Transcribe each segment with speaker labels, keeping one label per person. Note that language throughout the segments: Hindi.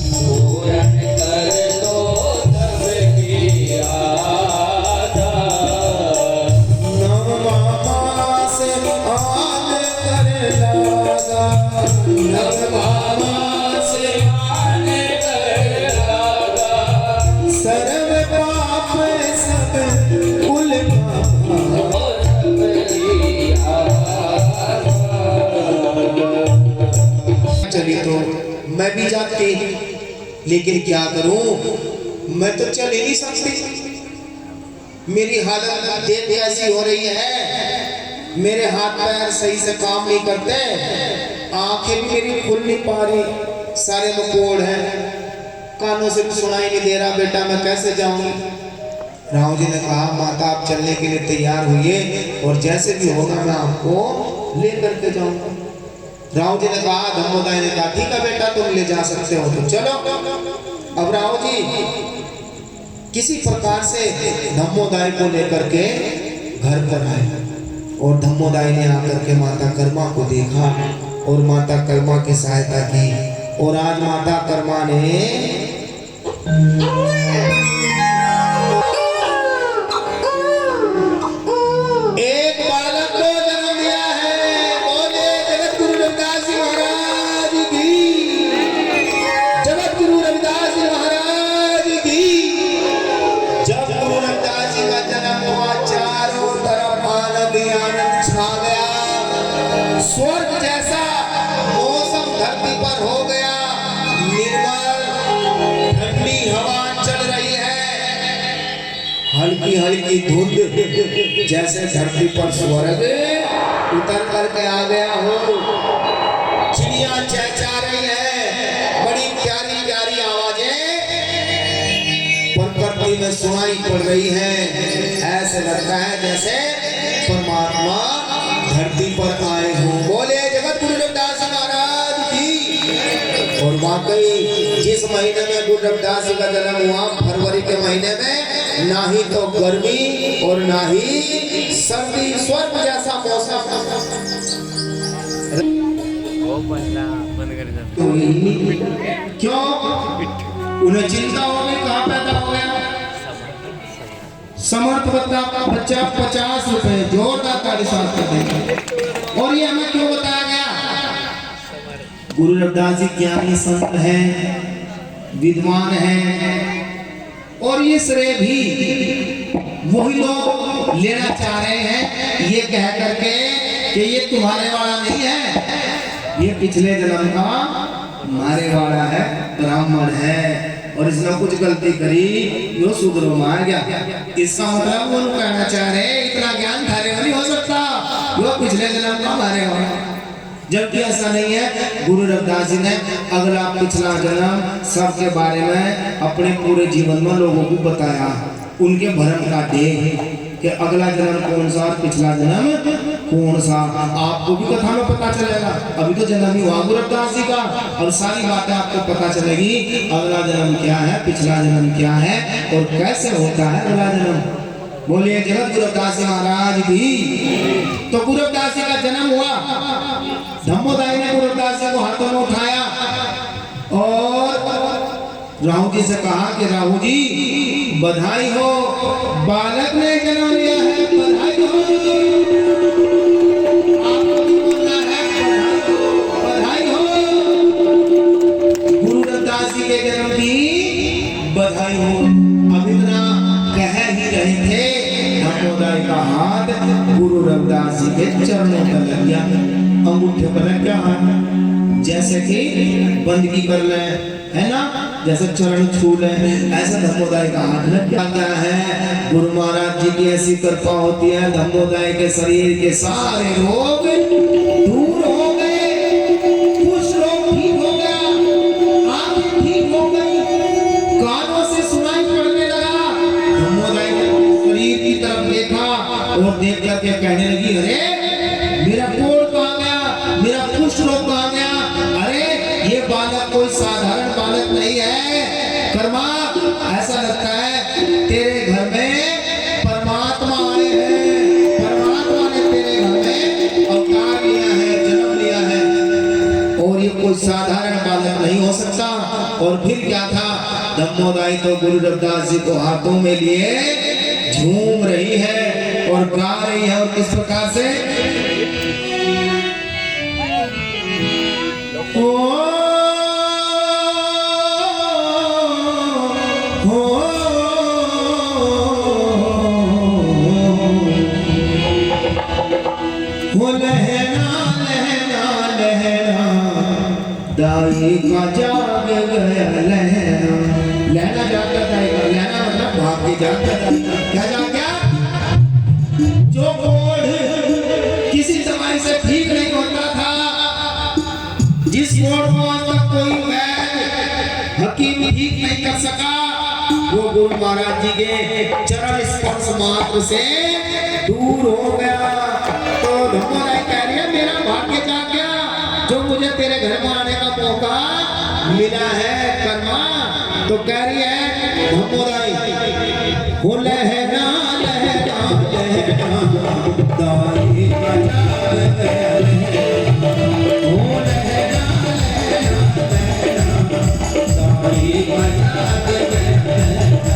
Speaker 1: पूरन कर दो सबकी आशा।
Speaker 2: नवमा मास आन कर लागा,
Speaker 1: नवमा मास आन कर लागा,
Speaker 2: सर्व पाप सब कुल चली तो मैं भी जाती, लेकिन क्या करूं, मैं तो चल ही नहीं सकती। मेरी हालत देख कैसी हो रही है, मेरे हाथ पैर सही से काम नहीं करते, आंखें भी मेरी खुल नहीं पा रही, सारे मकोड़ हैं, कानों से भी सुनाई नहीं दे रहा। बेटा मैं कैसे जाऊंगी? राव जी ने कहा माता आप चलने के लिए तैयार हुई और जैसे भी होगा मैं आपको ले करके जाऊंगा। राव जी ने कहा, धम्मोदाय ने कहा ठीक है बेटा तुम ले जा सकते हो तो चलो। अब राव जी किसी प्रकार से धम्मोदाय को लेकर के घर पर आए और धम्मोदाय ने आकर के माता कर्मा को देखा और माता कर्मा की सहायता की। और आज माता कर्मा ने एक बालक को जन्म दिया है। बोले जगत गुरु रविदास जी महाराज की, जगत गुरु रविदास जी महाराज की। जब गुरु रविदास जी का जन्म हुआ चारों तरफ आनंद ही आनंद छा गया, स्वर्ग जैसा मौसम धरती पर हो गया, निर्मल ठंडी हवा चल रही है, हल्की हल्की धुंध जैसे धरती पर स्वर्ग उतर करके आ गया हो। चिड़िया चहचहा रही है, बड़ी प्यारी प्यारी आवाजें प्रकृति में सुनाई पड़ रही हैं। ऐसे लगता है जैसे परमात्मा धरती पर आए हों। बोले जगत गुरु रविदास महाराज की। और वाकई जिस महीने में गुरु रविदास जी का जन्म हुआ, फरवरी के महीने में, ना ही तो गर्मी और ना ही सर्दी, स्वर्ग जैसा मौसम। क्यों? उन्हें चिंता हो गई कहाँ पैदा हो गया। समर्थ बच्चा 50 रुपए जोरदार ताली साथ कर देंगे। और ये हमें क्यों बताया गया? गुरु रविदास जी ज्ञानी संत हैं, विद्वान हैं, और ये श्रेय भी वही लोग लेना चाह रहे हैं ये कह करके कि ये तुम्हारे वाला नहीं है, ये पिछले जन्म का हमारे वाला है, ब्राह्मण है और इसने कुछ गलती करी यो सुधरो मार गया। इसका मतलब वो कहना चाह रहे इतना ज्ञान थारे नहीं हो सकता, यो पिछले जन्म का हमारे वाला। जबकि ऐसा नहीं है। गुरु रविदास जी ने अगला पिछला जन्म सबके बारे में अपने पूरे जीवन में लोगों को बताया, उनके भरम का देह कि अगला जन्म कौन सा और पिछला जन्म कौन सा। आपको भी कथा में पता चलेगा, अभी तो जन्म ही हुआ गुरु रविदास जी का, और सारी बातें आपको पता चलेगी अगला जन्म क्या है, पिछला जन्म क्या है और कैसे होता है अगला जन्म। बोलिए जगत गुरु रविदास जी महाराज की। तो गुरु रविदास जी का जन्म हुआ, धम्मोदाय ने गुरु रविदास जी को हाथों में उठाया और राहु जी से कहा कि राहु जी बधाई हो, बालक ने जन्म लिया है, बधाई हो। आपको भी बोलना है बधाई हो, गुरु रविदास जी के जन्म की बधाई हो। अब इतना कह ही रहे थे, धम्मोदाय का हाथ गुरु रविदास जी के चरणों पर लग गया। अंगूठे पर क्या है, जैसे कि बंदगी कर ले है ना, जैसे चरण छू ले, ऐसा धम्मोदाय का हाथ लग गया है। गुरु महाराज जी की ऐसी कृपा होती है, धम्मोदाय के शरीर के सारे रोग दूर हो गए, कुछ रोग ठीक हो गया, आंखें ठीक हो गई, कानों से सुनाई पड़ने लगा। धम्मोदाय ने शरीर की तरफ देखा और देख करके कहने लगी अरे मेरा कोढ़ कहाँ गया, मेरा कुष्ठ रोग कहाँ गया। अरे ये बालक कोई साधारण बालक नहीं है कर्मा, ऐसा लगता है तेरे घर में परमात्मा आए हैं, परमात्मा ने तेरे घर में अवतार लिया है, जन्म लिया है, और ये कोई साधारण बालक नहीं हो सकता। और फिर क्या था, धम्मोदाई तो गुरु रविदास जी को हाथों में लिए झूम रही है और गा रही है। और किस प्रकार से, लहना लहना लहना दाई का जाग गया लहना। लहना जाग गया दाई का, लहना मतलब भाग के जाग गया दाई का। क्या जाग गया? जो कोढ़ किसी दवाई से ठीक नहीं होता था, जिस कोढ़ को आज तक कोई वैद्य हकीम ठीक नहीं कर सका, वो गुरु महाराज जी के चरण स्पर्श मात्र से दूर हो गया। तो धम्मोदाई कह रही है मेरा भाग्य जाग गया, जो मुझे तेरे घर में आने का मौका मिला है कर्मा। तो कह रही है धम्मोदाई, हो लहना लहना लहना दाई का जाग गया लहना। हो लहना लहना लहना दाई का जाग गया लहना।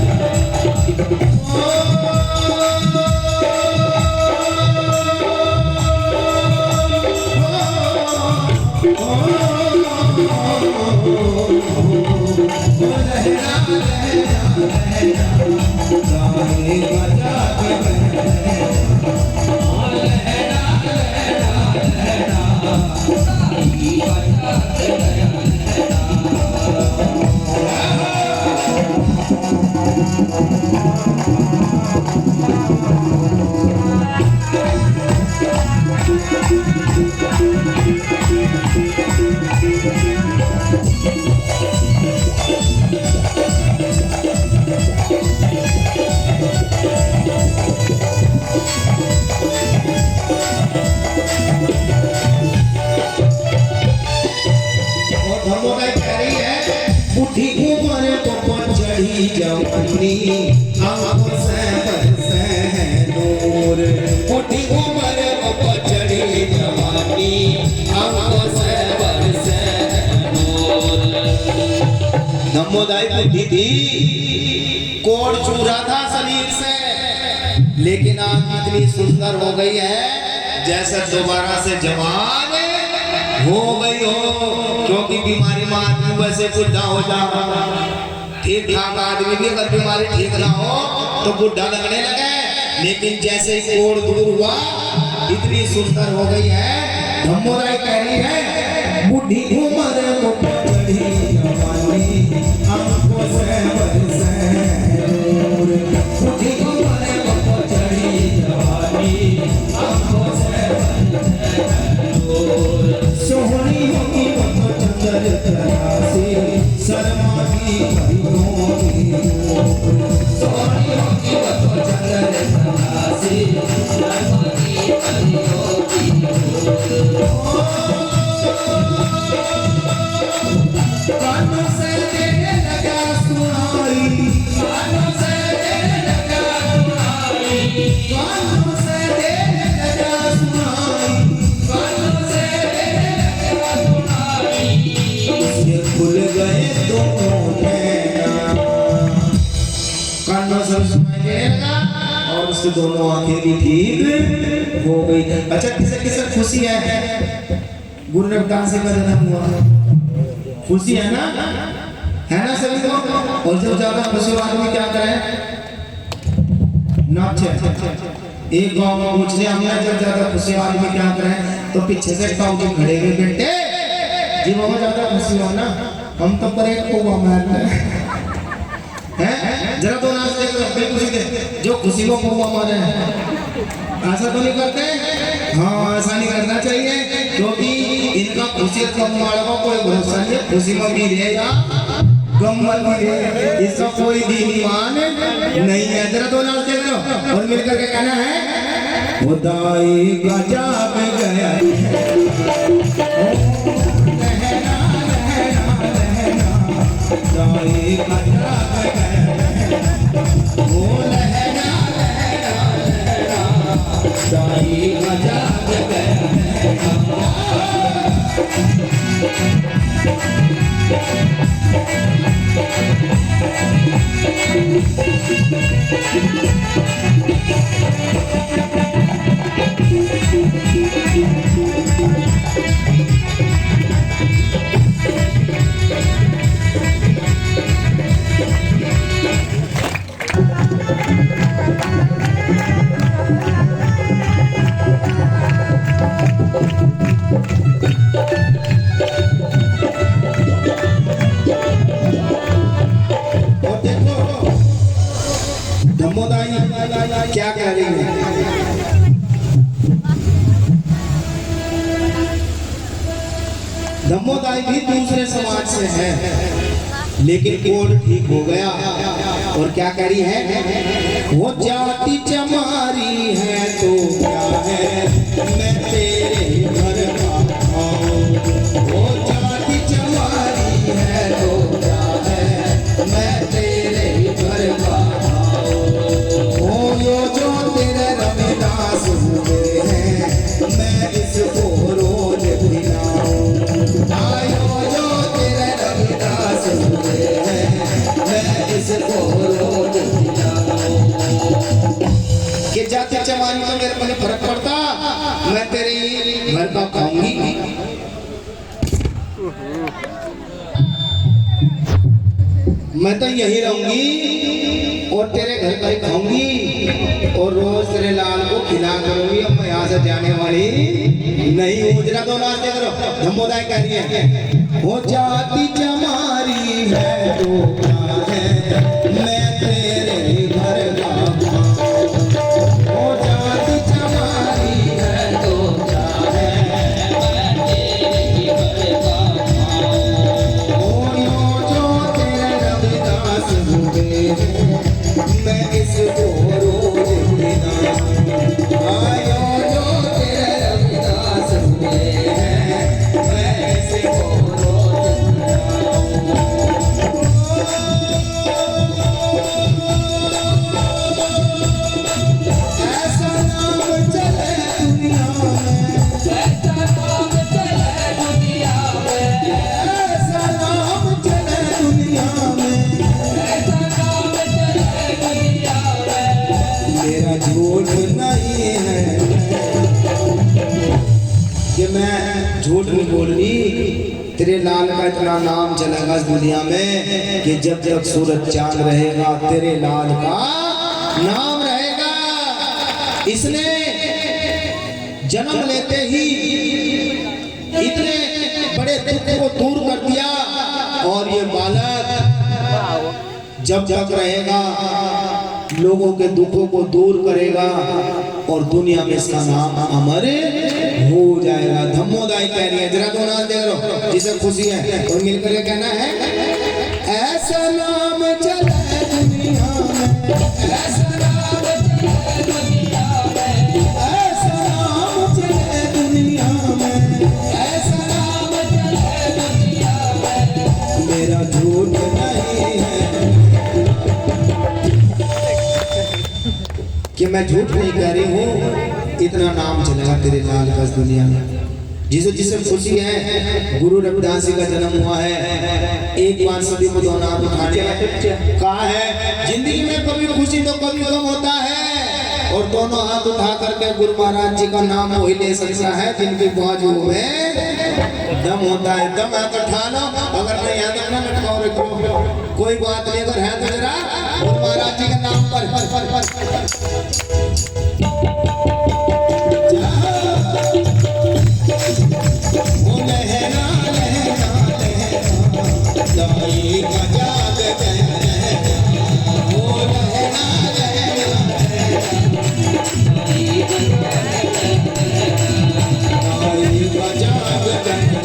Speaker 2: जवानी आंखों से बरसे है नूर, बूढ़ी उम्र को चढ़ी जवानी आंखों से बरसे है नूर। धम्मोदाई बुद्धि थी, कोढ़ चूरा था शरीर से, लेकिन आज इतनी सुंदर हो गई है जैसे दोबारा से जवान हो गई हो। क्योंकि बीमारी में आदमी वैसे बुढ़ा हो जाता, ठीक ठाक आदमी भी अगर बीमारी ठीक ना हो तो बुढ़ा लगने लगे, लेकिन जैसे ही कोढ़ दूर हुआ इतनी सुंदर हो गई है। धम्मोदाई कह रही है बूढ़ी उम्र को चढ़ी जवानी आंखों से बरसे नूर, बूढ़ी उम्र को चढ़ी जवानी आंखों से बरसे नूर। सोहनी होगी वो चंदर तरासी शर्मा की सोहनी होगी वो चंदर तरासी शर्मा की कानों से देने लगा सुनाई, कानों से देने लगा सुनाई, कानों से देने लगा सुनाई, कानों से देने लगा सुनाई। उसके खुल गए दोनों नैना, कानों से सुनाई देने लगा और उसकी दोनों आंखें भी ठीक हो गई। अच्छा, किसे किसे खुशी है गुरु रविदास जी का जन्म हुआ? खुशी है ना सभी को। और जब ज्यादा खुशी आदमी क्या करे, नाचे। एक गांव में पूछ लिया हमने, जब ज्यादा खुशी आदमी क्या करे, तो पीछे से ताऊ जी खड़े हुए, बेटे जी मामा ज्यादा खुशी हो ना, हम तो पर एक को मारते हैं। जरा तो नाच देख, जो खुशी को पौवा मारे, ऐसा तो नहीं करते। हाँ, ऐसा नहीं करना चाहिए, क्योंकि इनका खुशी कम वालों का कोई भरोसा नहीं है। खुशी में मिलेगा गम में मिलेगा, इसका कोई दीवान नहीं है। जरा तो नाच देख लो और मिलकर के कहना है खुदाई का जाग गया खुदाई का जाग गया, वो लहरा दाई का जाग गया। धम्मोदाई भी दूसरे समाज से है, लेकिन कोड ठीक हो गया और क्या करी है, वो जाति चमारी है तो क्या है, मैं तेरे घर का हूँ। वो जाति चमारी है तो क्या है, मैं तेरे घर का हूँ। ओ यो जो तेरे रविदास हुए हैं, मैं इसको रोज भिलाऊं। आयो जो तेरे रविदास हुए हैं, मैं इसको रोज भिलाऊं। कि जाति चमारी तो मेरे को नहीं फर्क पड़ता, मैं तेरे घर का खाऊंगी। मैं तो यही रहूंगी और तेरे घर का ही खाऊंगी और रोज तेरे लाल को खिला करूंगी। अब मैं यहाँ से जाने वाली नहीं हूँ। जरा दो नाच दे करो, धम्मोदाई कह रही है, वो जाति चमारी है तो क्या है, मैं तेरे घर का खाऊं। वो जाति चमारी है तो क्या है, मैं तेरे घर का खाऊं। ओ यो जो तेरे रविदास हुए हैं, मैं इसको रोज भिलाऊं। आयो जो तेरे रविदास हुए हैं, मैं इसको रोज भिलाऊं। ऐसा नाम चले दुनिया में,
Speaker 1: ऐसा नाम चले दुनिया में,
Speaker 2: ऐसा नाम चले दुनिया में,
Speaker 1: ऐसा नाम चले दुनिया में।
Speaker 2: मेरा झूठ नहीं है कि मैं झूठ नहीं बोल रही। तेरे लाल का इतना नाम चलेगा इस दुनिया में कि जब जब सूरज चांद रहेगा तेरे लाल का नाम रहेगा। इसने जन्म लेते ही इतने बड़े दुख को दूर कर दिया और ये बालक जब तक रहेगा लोगों के दुखों को दूर करेगा और दुनिया में इसका नाम अमर हो जाएगा। धम्मोदाई कह रही है, जरा दो नाच दे लो जिसे खुशी है और मिलकर ये कहना है, ऐसा नाम चले दुनिया में,
Speaker 1: ऐसा नाम चले दुनिया में,
Speaker 2: ऐसा नाम चले दुनिया में,
Speaker 1: ऐसा नाम चले दुनिया में।
Speaker 2: मेरा झूठ नहीं है कि मैं झूठ नहीं कह रही हूँ। इतना नाम चलेगा तेरे लाल का इस दुनिया में। जिसे जिसे खुशी है, गुरु रविदास जी का जन्म हुआ है। एक बार सभी को दोनों हाथ उठाने कहा है, जिंदगी में कभी खुशी तो कभी गम होता है और दोनों हाथ उठा करके गुरु महाराज जी का नाम वही ले सकता है जिनकी बाजू में दम होता है। दम है तो उठा लो, अगर नहीं है तो ना लटकाओ रखो, कोई बात नहीं। अगर है तो जरा गुरु महाराज जी के नाम पर ओ लहरा लहरा लहरा दाई का जाग लहरा, ओ लहरा लहरा दाई का जाग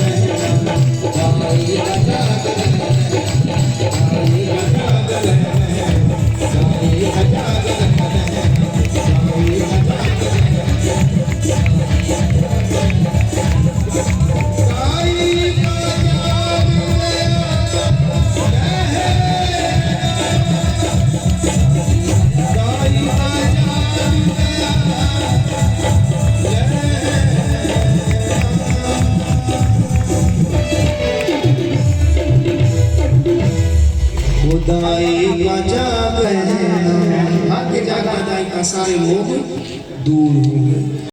Speaker 2: लहरा, दाई का जाग दाई का जाग है, भाग्य जागा दाई का सारे मोह दूर हो गए।